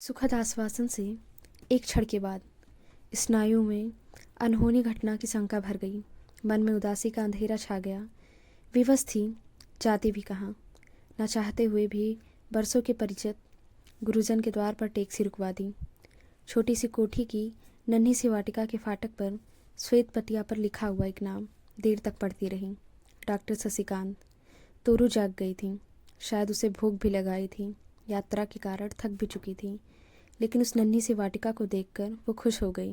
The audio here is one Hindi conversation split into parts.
सुखद आश्वासन से एक क्षण के बाद स्नायुओं में अनहोनी घटना की शंका भर गई। मन में उदासी का अंधेरा छा गया। विवश थी, जाती भी कहाँ। न चाहते हुए भी बरसों के परिचित गुरुजन के द्वार पर टैक्सी रुकवा दी। छोटी सी कोठी की नन्ही सी वाटिका के फाटक पर श्वेत पटिया पर लिखा हुआ एक नाम देर तक पढ़ती रही। डॉक्टर शशिकांत। तोरू जाग गई थी। शायद उसे भूख भी लगाई थी। यात्रा के कारण थक भी चुकी थी, लेकिन उस नन्ही सी वाटिका को देखकर वो खुश हो गई।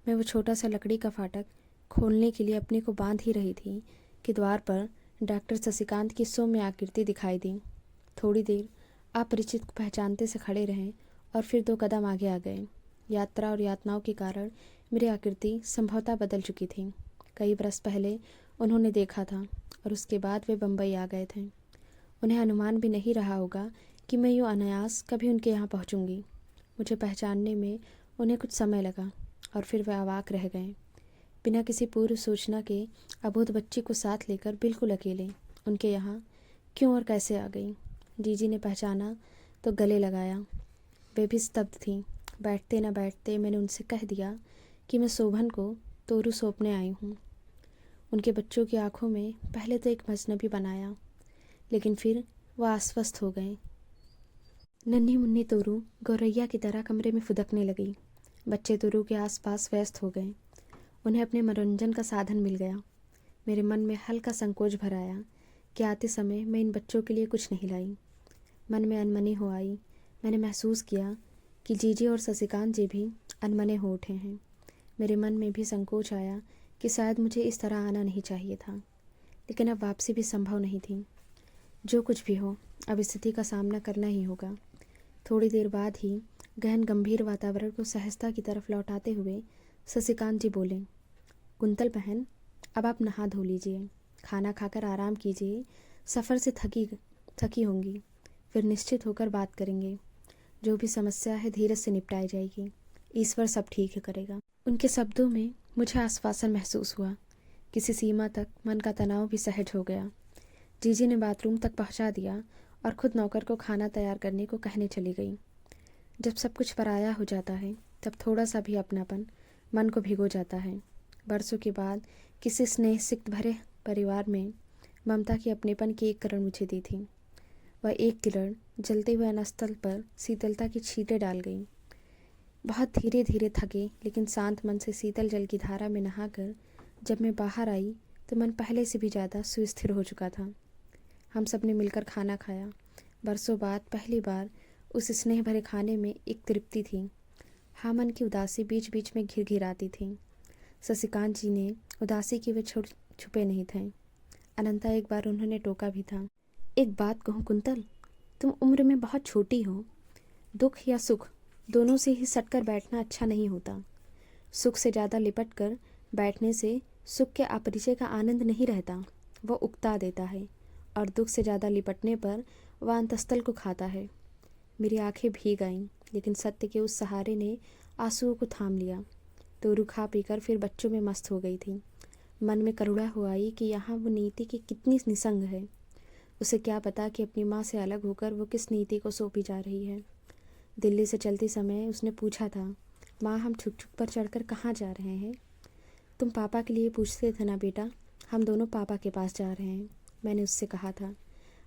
मैं वो छोटा सा लकड़ी का फाटक खोलने के लिए अपने को बांध ही रही थी कि द्वार पर डॉक्टर शशिकांत की सौम्य आकृति दिखाई दी। थोड़ी देर अपरिचित को पहचानते से खड़े रहें और फिर 2 कदम आगे आ गए। यात्रा और यातनाओं के कारण मेरी आकृति संभवतः बदल चुकी थी। कई बरस पहले उन्होंने देखा था और उसके बाद वे बम्बई आ गए थे। उन्हें अनुमान भी नहीं रहा होगा कि मैं यूँ अनायास कभी उनके यहाँ पहुँचूँगी। मुझे पहचानने में उन्हें कुछ समय लगा और फिर वे अवाक रह गए। बिना किसी पूर्व सूचना के अबोध बच्ची को साथ लेकर बिल्कुल अकेले उनके यहाँ क्यों और कैसे आ गई। जीजी ने पहचाना तो गले लगाया। वे भी स्तब्ध थीं। बैठते न बैठते मैंने उनसे कह दिया कि मैं शोभन को तोरू सौंपने आई हूँ। उनके बच्चों की आंखों में पहले तो एक अजनबी बनाया, लेकिन फिर वह आश्वस्त हो गए। नन्ही मुन्नी तोरू गौरैया की तरह कमरे में फुदकने लगी। बच्चे तोरू के आसपास व्यस्त हो गए। उन्हें अपने मनोरंजन का साधन मिल गया। मेरे मन में हल्का संकोच भर आया कि आते समय मैं इन बच्चों के लिए कुछ नहीं लाई। मन में अनमनी हो आई। मैंने महसूस किया कि जीजी और शशिकांत जी भी अनमने हो उठे हैं। मेरे मन में भी संकोच आया कि शायद मुझे इस तरह आना नहीं चाहिए था, लेकिन अब वापसी भी संभव नहीं थी। जो कुछ भी हो, अब स्थिति का सामना करना ही होगा। थोड़ी देर बाद ही गहन गंभीर वातावरण को सहजता की तरफ लौटाते हुए शशिकांत जी बोले, कुंतल बहन, अब आप नहा धो लीजिए, खाना खाकर आराम कीजिए। सफ़र से थकी होंगी, फिर निश्चित होकर बात करेंगे। जो भी समस्या है धीरज से निपटाई जाएगी। ईश्वर सब ठीक करेगा। उनके शब्दों में मुझे आश्वासन महसूस हुआ। किसी सीमा तक मन का तनाव भी सहज हो गया। जीजी ने बाथरूम तक पहुंचा दिया और खुद नौकर को खाना तैयार करने को कहने चली गई। जब सब कुछ पराया हो जाता है तब थोड़ा सा भी अपनापन मन को भिगो जाता है। बरसों के बाद किसी स्नेह सिक्त भरे परिवार में ममता की अपनेपन की एक किरण मुझे दी थी। वह एक किरण जलते हुए अनस्तल पर शीतलता की छींटे डाल गई। बहुत धीरे धीरे थके लेकिन शांत मन से शीतल जल की धारा में नहाकर जब मैं बाहर आई तो मन पहले से भी ज़्यादा सुस्थिर हो चुका था। हम सब ने मिलकर खाना खाया। बरसों बाद पहली बार उस स्नेह भरे खाने में एक तृप्ति थी। हाँ, मन की उदासी बीच बीच में घिरघिराती थी। शशिकांत जी ने उदासी की वे छुपे नहीं थे। अनंता एक बार उन्होंने टोका भी था। एक बात कहूँ कुंतल, तुम उम्र में बहुत छोटी हो। दुख या सुख दोनों से ही सटकर बैठना अच्छा नहीं होता। सुख से ज़्यादा लिपट कर बैठने से सुख के अपरिचय का आनंद नहीं रहता, वह उकता देता है, और दुख से ज़्यादा लिपटने पर वह अंतस्थल को खाता है। मेरी आंखें भीग आईं, लेकिन सत्य के उस सहारे ने आंसुओं को थाम लिया। तोरू खा पीकर फिर बच्चों में मस्त हो गई थी। मन में करुणा हो आई कि यहाँ वो नीति की कितनी निसंग है। उसे क्या पता कि अपनी माँ से अलग होकर वो किस नीति को सौंपी जा रही है। दिल्ली से चलते समय उसने पूछा था, माँ हम छुक छुक पर चढ़कर कहाँ जा रहे हैं? तुम पापा के लिए पूछते थे ना बेटा, हम दोनों पापा के पास जा रहे हैं, मैंने उससे कहा था।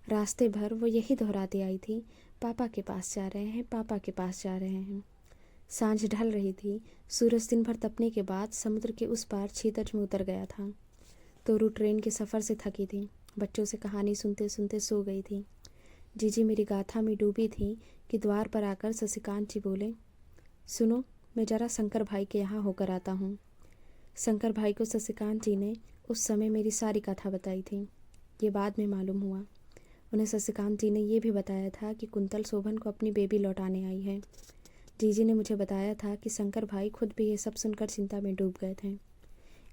रास्ते भर वो यही दोहराती आई थी, पापा के पास जा रहे हैं, पापा के पास जा रहे हैं। सांझ ढल रही थी। सूरज दिन भर तपने के बाद समुद्र के उस पार क्षितिज में उतर गया था। तोरू ट्रेन के सफ़र से थकी थी। बच्चों से कहानी सुनते सुनते सो गई थी। जीजी मेरी गाथा में डूबी थी कि द्वार पर आकर शशिकांत जी बोले, सुनो, मैं ज़रा शंकर भाई के यहाँ होकर आता हूँ। शंकर भाई को शशिकांत जी ने उस समय मेरी सारी कथा बताई थी। ये बाद में मालूम हुआ। उन्हें शशिकांत जी ने यह भी बताया था कि कुंतल शोभन को अपनी बेबी लौटाने आई है। जीजी ने मुझे बताया था कि शंकर भाई खुद भी ये सब सुनकर चिंता में डूब गए थे।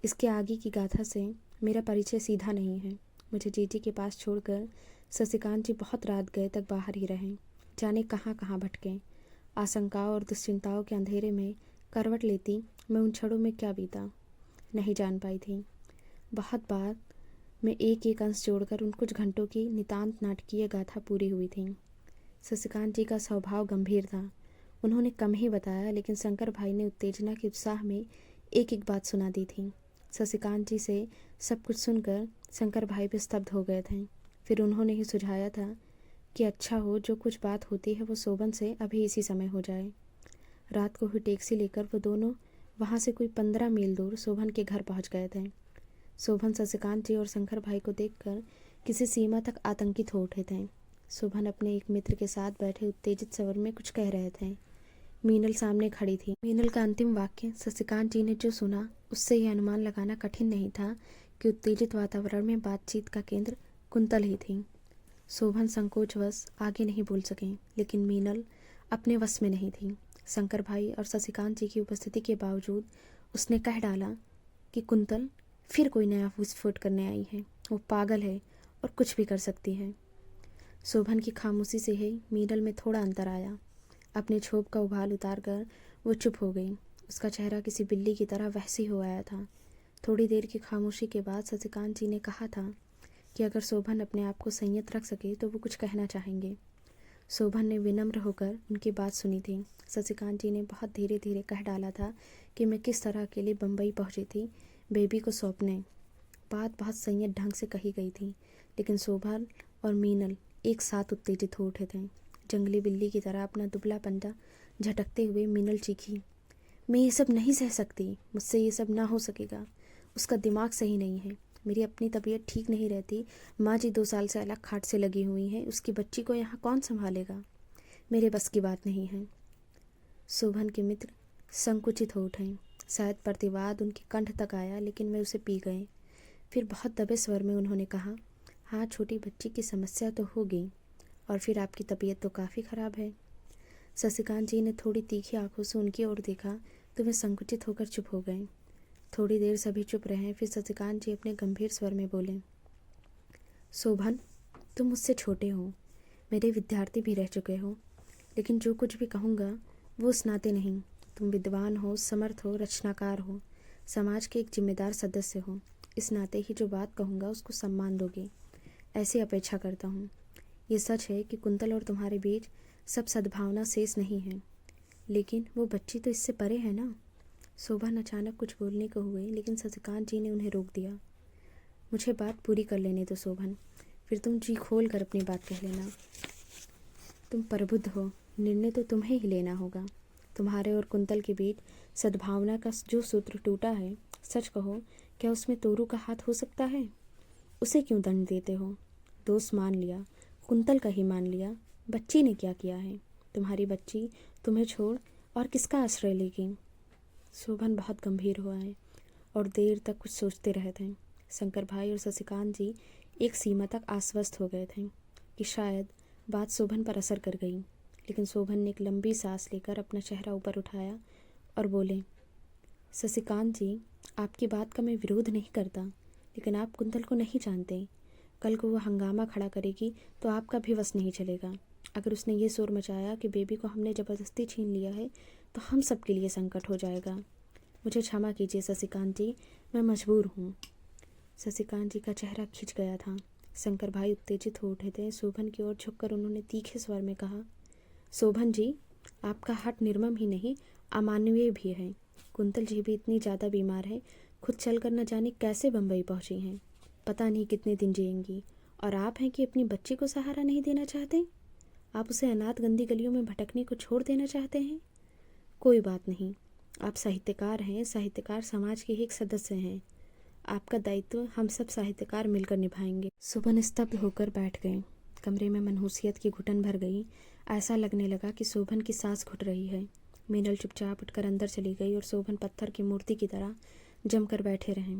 इसके आगे की गाथा से मेरा परिचय सीधा नहीं है। मुझे जीजी के पास छोड़कर शशिकांत जी बहुत रात गए तक बाहर ही रहे, जाने कहाँ कहाँ भटके। आशंकाओं और दुश्चिंताओं के अंधेरे में करवट लेती मैं उन क्षणों में क्या बीता नहीं जान पाई थी। बहुत बार मैं एक एक अंश जोड़कर उन कुछ घंटों की नितांत नाटकीय गाथा पूरी हुई थी। शशिकांत जी का स्वभाव गंभीर था। उन्होंने कम ही बताया, लेकिन शंकर भाई ने उत्तेजना के उत्साह में एक एक बात सुना दी थी। शशिकांत जी से सब कुछ सुनकर शंकर भाई भी स्तब्ध हो गए थे। फिर उन्होंने ही सुझाया था कि अच्छा हो, जो कुछ बात होती है वो शोभन से अभी इसी समय हो जाए। रात को हुई टैक्सी लेकर वो दोनों वहाँ से कोई 15 मील दूर शोभन के घर पहुँच गए थे। शोभन शशिकांत जी और शंकर भाई को देखकर किसी सीमा तक आतंकित हो उठे थे। शोभन अपने एक मित्र के साथ बैठे उत्तेजित स्वर में कुछ कह रहे थे। मीनल सामने खड़ी थी। मीनल का अंतिम वाक्य शशिकांत जी ने जो सुना, उससे यह अनुमान लगाना कठिन नहीं था कि उत्तेजित वातावरण में बातचीत का केंद्र कुंतल ही थी। शोभन संकोचवश आगे नहीं बोल सके, लेकिन मीनल अपने वश में नहीं थी। शंकर भाई और शशिकांत जी की उपस्थिति के बावजूद उसने कह डाला कि कुंतल फिर कोई नया विस्फोट करने आई है। वो पागल है और कुछ भी कर सकती है। शोभन की खामोशी से ही मीनल में थोड़ा अंतर आया। अपने क्षोभ का उबाल उतार कर वो चुप हो गई। उसका चेहरा किसी बिल्ली की तरह वैसी हो आया था। थोड़ी देर की खामोशी के बाद शशिकांत जी ने कहा था कि अगर शोभन अपने आप को संयत रख सके तो वो कुछ कहना चाहेंगे। शोभन ने विनम्र होकर उनकी बात सुनी थी। शशिकांत जी ने बहुत धीरे धीरे कह डाला था कि मैं किस तरह अकेले बम्बई पहुंची थी बेबी को सौंपने। बात बहुत संयत ढंग से कही गई थी, लेकिन शोभन और मीनल एक साथ उत्तेजित हो उठे थे। जंगली बिल्ली की तरह अपना दुबला पंजा झटकते हुए मीनल चीखी, मैं ये सब नहीं सह सकती, मुझसे ये सब ना हो सकेगा। उसका दिमाग सही नहीं है। मेरी अपनी तबीयत ठीक नहीं रहती। माँ जी 2 साल से अलग खाट से लगी हुई हैं। उसकी बच्ची को यहाँ कौन संभालेगा? मेरे बस की बात नहीं है। शोभन के मित्र संकुचित हो उठे। शायद प्रतिवाद उनके कंठ तक आया, लेकिन वे उसे पी गए। फिर बहुत दबे स्वर में उन्होंने कहा, हाँ, छोटी बच्ची की समस्या तो होगी, और फिर आपकी तबीयत तो काफ़ी ख़राब है। शशिकांत जी ने थोड़ी तीखी आंखों से उनकी ओर देखा तो वे संकुचित होकर चुप हो गए। थोड़ी देर सभी चुप रहे। फिर शशिकांत जी अपने गंभीर स्वर में बोले, शोभन, तुम मुझसे छोटे हो, मेरे विद्यार्थी भी रह चुके हो, लेकिन जो कुछ भी कहूँगा वो उस नाते नहीं। तुम विद्वान हो, समर्थ हो, रचनाकार हो, समाज के एक जिम्मेदार सदस्य हो। इस नाते ही जो बात कहूँगा उसको सम्मान दोगे, ऐसी अपेक्षा करता हूँ। ये सच है कि कुंतल और तुम्हारे बीच सब सद्भावना शेष नहीं है, लेकिन वो बच्ची तो इससे परे है ना। शोभन अचानक कुछ बोलने को हुए, लेकिन शशिकांत जी ने उन्हें रोक दिया। मुझे बात पूरी कर लेने दो शोभन, फिर तुम जी खोल कर अपनी बात कह लेना। तुम प्रबुद्ध हो, निर्णय तो तुम्हें ही लेना होगा। तुम्हारे और कुंतल के बीच सद्भावना का जो सूत्र टूटा है, सच कहो, क्या उसमें तोरू का हाथ हो सकता है? उसे क्यों दंड देते हो? दोष मान लिया, कुंतल का ही मान लिया, बच्ची ने क्या किया है? तुम्हारी बच्ची तुम्हें छोड़ और किसका आश्रय लेगी? शोभन बहुत गंभीर हुआ है और देर तक कुछ सोचते रहे थे। शंकर भाई और शशिकांत जी एक सीमा तक आश्वस्त हो गए थे कि शायद बात शोभन पर असर कर गई, लेकिन शोभन ने एक लंबी सांस लेकर अपना चेहरा ऊपर उठाया और बोले, शशिकांत जी, आपकी बात का मैं विरोध नहीं करता, लेकिन आप कुंतल को नहीं जानते। कल को वो हंगामा खड़ा करेगी तो आपका भी वश नहीं चलेगा। अगर उसने ये शोर मचाया कि बेबी को हमने ज़बरदस्ती छीन लिया है, तो हम सब के लिए संकट हो जाएगा। मुझे क्षमा कीजिए शशिकांत जी, मैं मजबूर हूँ। शशिकांत जी का चेहरा खिंच गया था। शंकर भाई उत्तेजित हो उठे थे। शोभन की ओर झुककर उन्होंने तीखे स्वर में कहा, शोभन जी, आपका हठ निर्मम ही नहीं, अमानवीय भी है। कुंतल जी भी इतनी ज़्यादा बीमार है, खुद चलकर न जाने कैसे बम्बई पहुंची हैं। पता नहीं कितने दिन जिएंगी, और आप हैं कि अपनी बच्ची को सहारा नहीं देना चाहते। आप उसे अनाथ गंदी गलियों में भटकने को छोड़ देना चाहते हैं। कोई बात नहीं, आप साहित्यकार हैं, साहित्यकार समाज के ही एक सदस्य हैं। आपका दायित्व हम सब साहित्यकार मिलकर निभाएंगे। शोभन स्तब्ध होकर बैठ गए। कमरे में मनहूसियत की घुटन भर गई। ऐसा लगने लगा कि शोभन की सांस घुट रही है। मीनल चुपचाप उठकर अंदर चली गई और शोभन पत्थर की मूर्ति की तरह जमकर बैठे रहे।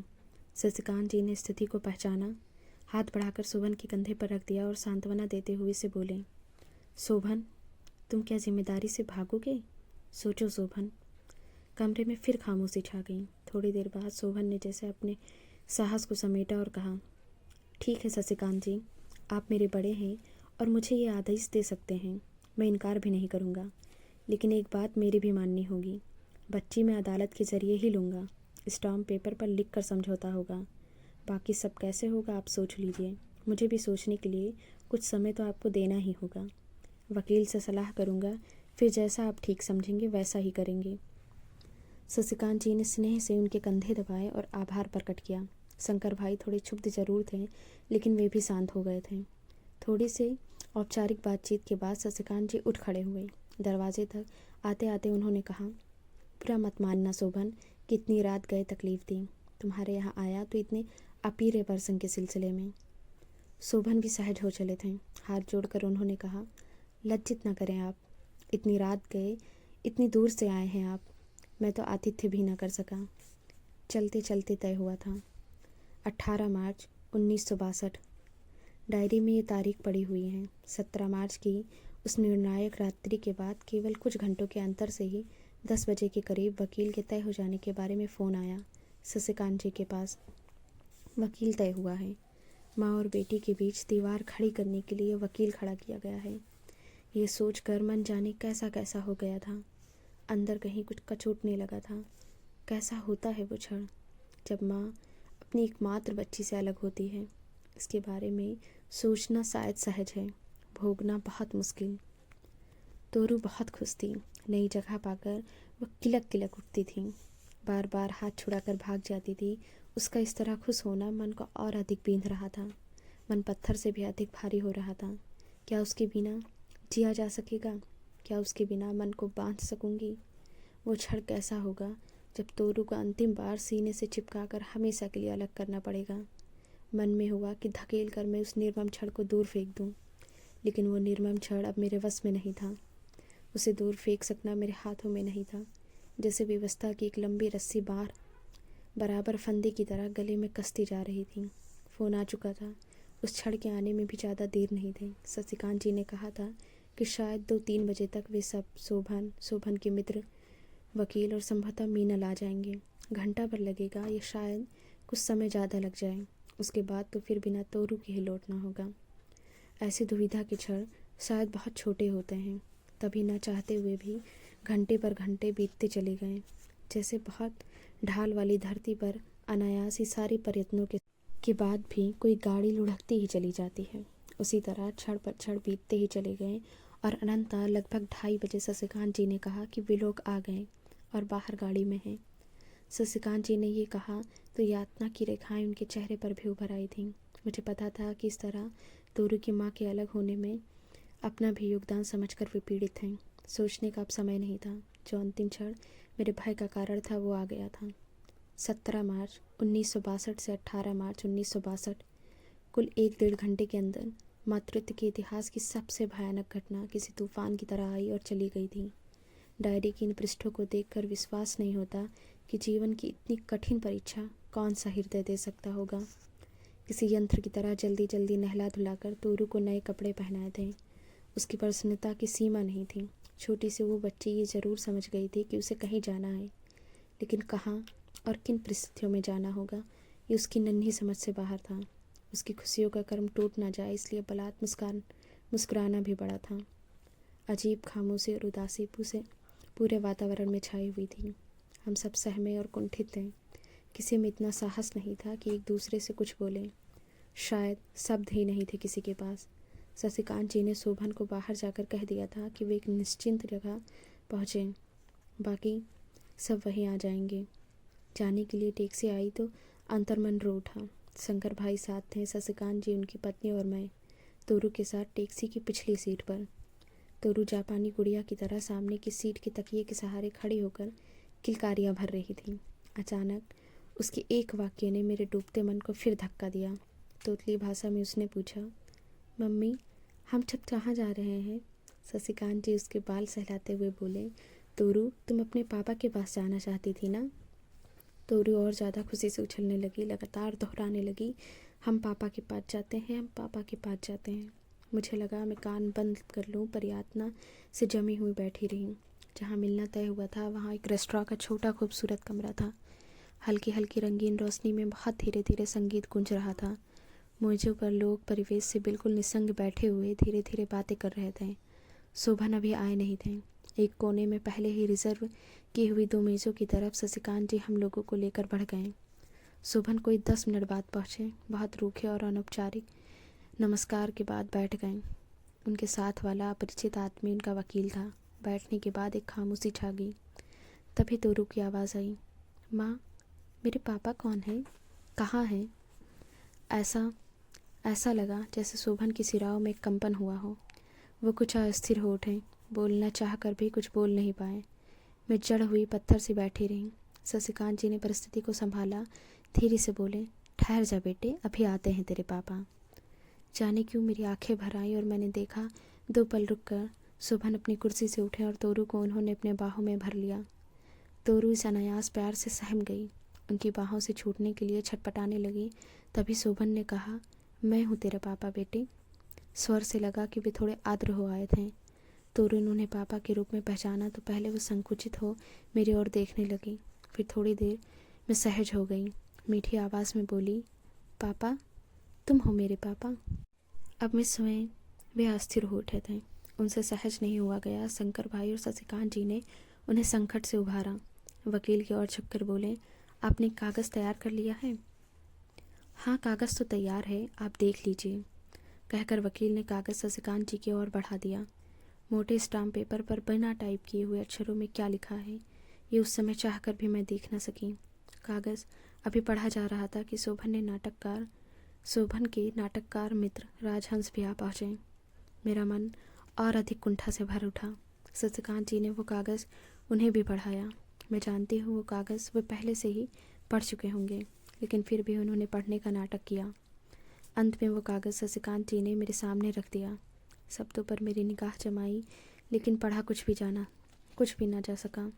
शशिकांत जी ने स्थिति को पहचाना, हाथ बढ़ाकर शोभन के कंधे पर रख दिया और सांत्वना देते हुए से बोले, शोभन, तुम क्या जिम्मेदारी से भागोगे? सोचो शोभन। कमरे में फिर खामोशी छा गई। थोड़ी देर बाद शोभन ने जैसे अपने साहस को समेटा और कहा, ठीक है शशिकांत जी, आप मेरे बड़े हैं और मुझे ये आदेश दे सकते हैं। मैं इनकार भी नहीं करूँगा, लेकिन एक बात मेरी भी माननी होगी। बच्ची मैं अदालत के ज़रिए ही लूँगा। स्टाम्प पेपर पर लिख कर समझौता होगा। बाकी सब कैसे होगा आप सोच लीजिए। मुझे भी सोचने के लिए कुछ समय तो आपको देना ही होगा। वकील से सलाह करूँगा फिर जैसा आप ठीक समझेंगे वैसा ही करेंगे। शशिकांत जी ने स्नेह से उनके कंधे दबाए और आभार प्रकट किया। शंकर भाई थोड़े क्षुब्ध जरूर थे, लेकिन वे भी शांत हो गए थे। थोड़ी से औपचारिक बातचीत के बाद शशिकांत जी उठ खड़े हुए। दरवाजे तक आते आते उन्होंने कहा, बुरा मत मानना शोभन, कितनी रात गए तकलीफ दी। तुम्हारे यहाँ आया तो इतने अपीरे प्रसंग के सिलसिले में। शोभन भी सहज हो चले थे। हाथ जोड़कर उन्होंने कहा, लज्जित न करें आप, इतनी रात गए, इतनी दूर से आए हैं आप, मैं तो आतिथ्य भी न कर सका। चलते चलते तय हुआ था 18 मार्च 1962। डायरी में ये तारीख पड़ी हुई है। 17 मार्च की उस निर्णायक रात्रि के बाद केवल कुछ घंटों के अंतर से ही 10 बजे के करीब वकील के तय हो जाने के बारे में फ़ोन आया शशिकांत जी के पास। वकील तय हुआ है। माँ और बेटी के बीच दीवार खड़ी करने के लिए वकील खड़ा किया गया है। ये सोचकर मन जाने कैसा कैसा हो गया था। अंदर कहीं कुछ कचोटने लगा था। कैसा होता है वो क्षण जब माँ अपनी एकमात्र बच्ची से अलग होती है। इसके बारे में सोचना शायद सहज है, भोगना बहुत मुश्किल। तोरू बहुत खुश थी। नई जगह पाकर वह किलक किलक उठती थी, बार बार हाथ छुड़ाकर भाग जाती थी। उसका इस तरह खुश होना मन को और अधिक बींध रहा था। मन पत्थर से भी अधिक भारी हो रहा था। क्या उसके बिना जिया जा सकेगा? क्या उसके बिना मन को बांध सकूंगी? वो क्षण कैसा होगा जब तोरू को अंतिम बार सीने से चिपकाकर हमेशा के लिए अलग करना पड़ेगा। मन में हुआ कि धकेल कर मैं उस निर्मम क्षण को दूर फेंक दूं, लेकिन वो निर्मम क्षण अब मेरे वश में नहीं था। उसे दूर फेंक सकना मेरे हाथों में नहीं था। जैसे व्यवस्था की एक लंबी रस्सी बार बराबर फंदे की तरह गले में कसती जा रही थी। फ़ोन आ चुका था। उस क्षण के आने में भी ज़्यादा देर नहीं थी। शशिकांत जी ने कहा था कि शायद 2-3 बजे तक वे सब शोभन के मित्र, वकील और संभवतः मीनल आ जाएंगे। घंटा भर लगेगा या शायद कुछ समय ज़्यादा लग जाए। उसके बाद तो फिर बिना तोरू के ही लौटना होगा। ऐसी दुविधा के क्षण शायद बहुत छोटे होते हैं, तभी न चाहते हुए भी घंटे पर घंटे बीतते चले गए। जैसे बहुत ढाल वाली धरती पर अनायास ही सारे प्रयत्नों के बाद भी कोई गाड़ी लुढ़कती ही चली जाती है, उसी तरह क्षण पर क्षण बीतते ही चले गए। और अनंतः लगभग 2:30 बजे शशिकांत जी ने कहा कि वे लोग आ गए और बाहर गाड़ी में हैं। शशिकांत जी ने ये कहा तो यातना की रेखाएं उनके चेहरे पर भी उभर आई थीं। मुझे पता था कि इस तरह तोरू की माँ के अलग होने में अपना भी योगदान समझकर वे पीड़ित हैं। सोचने का अब समय नहीं था। जो अंतिम क्षण मेरे भय का कारण था वो आ गया था। 17 मार्च 1962 से 18 मार्च 1962, कुल 1-1.5 घंटे के अंदर मातृत्व के इतिहास की सबसे भयानक घटना किसी तूफान की तरह आई और चली गई थी। डायरी की इन पृष्ठों को देखकर विश्वास नहीं होता कि जीवन की इतनी कठिन परीक्षा कौन सा हृदय दे सकता होगा। किसी यंत्र की तरह जल्दी जल्दी नहला धुलाकर तोरू को नए कपड़े पहनाए थे। उसकी प्रसन्नता की सीमा नहीं थी। छोटी सी वो बच्ची ये ज़रूर समझ गई थी कि उसे कहीं जाना है, लेकिन कहाँ और किन परिस्थितियों में जाना होगा ये उसकी नन्ही समझ से बाहर था। उसकी खुशियों का कर्म टूट ना जाए इसलिए बलात् मुस्कुराना भी बड़ा था। अजीब खामोशी और उदासी पूरे वातावरण में छाई हुई थी। हम सब सहमे और कुंठित थे। किसी में इतना साहस नहीं था कि एक दूसरे से कुछ बोलें। शायद शब्द ही नहीं थे किसी के पास। शशिकांत जी ने शोभन को बाहर जाकर कह दिया था कि वे एक निश्चिंत जगह पहुँचें, बाकी सब वहीं आ जाएंगे। जाने के लिए टैक्सी आई तो अंतर्मन रो उठा। शंकर भाई साथ थे, शशिकांत जी, उनकी पत्नी और मैं, तोरू के साथ टैक्सी की पिछली सीट पर। तोरू जापानी गुड़िया की तरह सामने की सीट के तकिए के सहारे खड़ी होकर किलकारियाँ भर रही थी। अचानक उसके एक वाक्य ने मेरे डूबते मन को फिर धक्का दिया। तोतली भाषा में उसने पूछा, मम्मी हम सब कहाँ जा रहे हैं? शशिकांत जी उसके बाल सहलाते हुए बोले, तोरू तुम अपने पापा के पास जाना चाहती थी ना? तोरू और ज़्यादा खुशी से उछलने लगी, लगातार दोहराने लगी, हम पापा के पास जाते हैं, हम पापा के पास जाते हैं। मुझे लगा मैं कान बंद कर लूँ, पर यातना से जमी हुई बैठी रही। जहाँ मिलना तय हुआ था वहाँ एक रेस्टोरेंट का छोटा खूबसूरत कमरा था। हल्की हल्की रंगीन रोशनी में बहुत धीरे धीरे संगीत गूंज रहा था। मेज़ों पर लोग परिवेश से बिल्कुल निसंग बैठे हुए धीरे धीरे बातें कर रहे थे। शोभन अभी आए नहीं थे। एक कोने में पहले ही रिजर्व की हुई 2 मेज़ों की तरफ शशिकांत जी हम लोगों को लेकर बढ़ गए। शोभन कोई 10 मिनट बाद पहुँचे। बहुत रूखे और अनौपचारिक नमस्कार के बाद बैठ गए। उनके साथ वाला अपरिचित आदमी उनका वकील था। बैठने के बाद एक खामोशी छा गई। तभी तोरू की आवाज़ आई, माँ, मेरे पापा कौन है, कहाँ हैं? ऐसा ऐसा लगा जैसे शोभन की सिराओं में कंपन हुआ हो। वो कुछ अस्थिर हो उठे, बोलना चाह कर भी कुछ बोल नहीं पाए। मैं जड़ हुई पत्थर से बैठी रही। शशिकांत जी ने परिस्थिति को संभाला, धीरे से बोले, ठहर जा बेटे, अभी आते हैं तेरे पापा। जाने क्यों मेरी आंखें भर आईं और मैंने देखा 2 पल रुककर शोभन अपनी कुर्सी से उठे और तोरू को उन्होंने अपने बाहों में भर लिया। तोरू इस अनायास प्यार से सहम गई, उनकी बाहों से छूटने के लिए छटपटाने लगी। तभी शोभन ने कहा, मैं हूँ तेरा पापा बेटे। स्वर से लगा कि वे थोड़े आर्द्र हो आए थे। तोरू ने उन्हें पापा के रूप में पहचाना तो पहले वो संकुचित हो मेरी ओर देखने लगी, फिर थोड़ी देर में सहज हो गई। मीठी आवाज़ में बोली, पापा, तुम हो मेरे पापा। अब मैं स्वयं वे अस्थिर हो उठे थे, उनसे सहज नहीं हुआ गया। शंकर भाई और शशिकांत जी ने उन्हें संकट से उभारा। वकील की ओर झुककर बोले, आपने कागज़ तैयार कर लिया है? हाँ, कागज़ तो तैयार है, आप देख लीजिए, कहकर वकील ने कागज़ शशिकांत जी की ओर बढ़ा दिया। मोटे स्टाम्प पेपर पर बिना टाइप किए हुए अक्षरों में क्या लिखा है, ये उस समय चाहकर भी मैं देख न सकी। कागज़ अभी पढ़ा जा रहा था कि शोभन के नाटककार मित्र राजहंस भी आ पहुँचे। मेरा मन और अधिक कुंठा से भर उठा। शशिकांत जी ने वो कागज़ उन्हें भी पढ़ाया। मैं जानती हूँ वो कागज़ वे पहले से ही पढ़ चुके होंगे, लेकिन फिर भी उन्होंने पढ़ने का नाटक किया। अंत में वो कागज़ शशिकांत जी ने मेरे सामने रख दिया। शब्दों पर मेरी निगाह जमाई, लेकिन पढ़ा कुछ भी ना जा सका।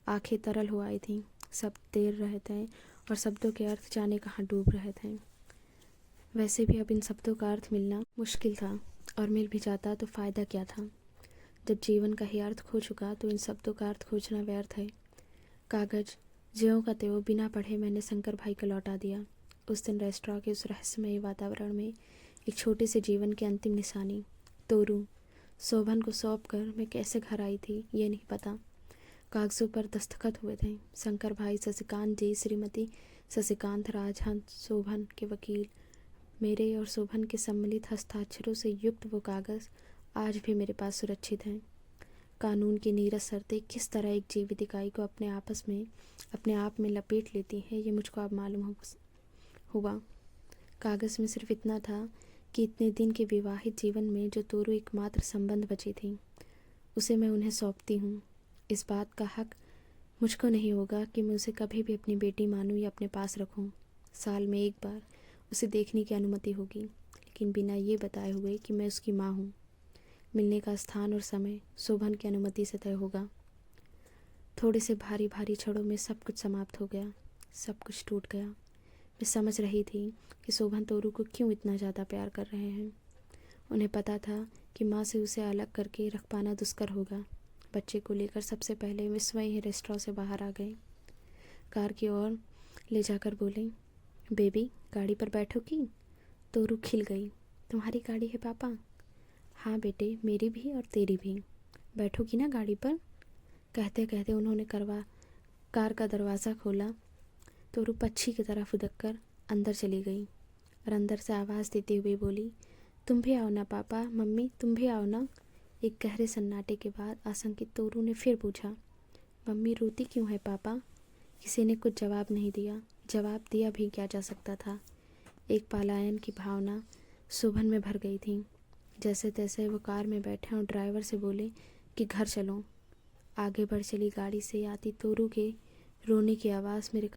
आंखें तरल हो आई थीं, शब्द तैर रहे थे और शब्दों के अर्थ जाने कहाँ डूब रहे थे। वैसे भी अब इन शब्दों का अर्थ मिलना मुश्किल था, और मिल भी जाता तो फ़ायदा क्या था। जब जीवन का ही अर्थ खो चुका तो इन शब्दों का अर्थ खोजना व्यर्थ है। कागज़ ज्यों का त्यों बिना पढ़े मैंने शंकर भाई को लौटा दिया। उस दिन रेस्टोरेंट के उस रहस्यमय वातावरण में एक छोटे से जीवन की अंतिम निशानी, तोरू, शोभन को सौंप कर मैं कैसे घर आई थी ये नहीं पता। कागज़ों पर दस्तखत हुए थे। शंकर भाई, शशिकांत जी, श्रीमती शशिकांत, राजहंस, शोभन के वकील, मेरे और शोभन के सम्मिलित हस्ताक्षरों से युक्त वो कागज़ आज भी मेरे पास सुरक्षित हैं। कानून की नीरस शर्तें किस तरह एक जीवित इकाई को अपने आप में लपेट लेती हैं, ये मुझको अब मालूम हुआ। कागज़ में सिर्फ इतना था कि इतने दिन के विवाहित जीवन में जो तोरू एकमात्र संबंध बची थी, उसे मैं उन्हें सौंपती हूँ। इस बात का हक मुझको नहीं होगा कि मैं उसे कभी भी अपनी बेटी मानूँ या अपने पास रखूँ। साल में एक बार उसे देखने की अनुमति होगी, लेकिन बिना ये बताए हुए कि मैं उसकी माँ हूँ। मिलने का स्थान और समय शोभन की अनुमति से तय होगा। थोड़े से भारी भारी क्षणों में सब कुछ समाप्त हो गया, सब कुछ टूट गया। मैं समझ रही थी कि शोभन तोरू को क्यों इतना ज़्यादा प्यार कर रहे हैं। उन्हें पता था कि माँ से उसे अलग करके रख पाना दुष्कर होगा। बच्चे को लेकर सबसे पहले वे स्वयं ही रेस्टोरेंट से बाहर आ गए। कार की ओर ले जाकर बोले, बेबी, गाड़ी पर बैठोगी? तोरू खिल गई, तुम्हारी गाड़ी है पापा? हाँ बेटे, मेरी भी और तेरी भी। बैठोगी ना गाड़ी पर? कहते कहते उन्होंने कार का दरवाज़ा खोला। तोरू पक्षी की तरह फुदक कर अंदर चली गई और अंदर से आवाज़ देते हुए बोली, तुम भी आओ ना पापा, मम्मी तुम भी आओ ना। एक गहरे सन्नाटे के बाद आशंकित तोरू ने फिर पूछा, मम्मी रोती क्यों है पापा? किसी ने कुछ जवाब नहीं दिया। जवाब दिया भी क्या जा सकता था। एक पलायन की भावना शोभन में भर गई थी। जैसे तैसे वो कार में बैठे और ड्राइवर से बोले कि घर चलो। आगे बढ़ चली गाड़ी से आती तोरू के रोने की आवाज़ मेरे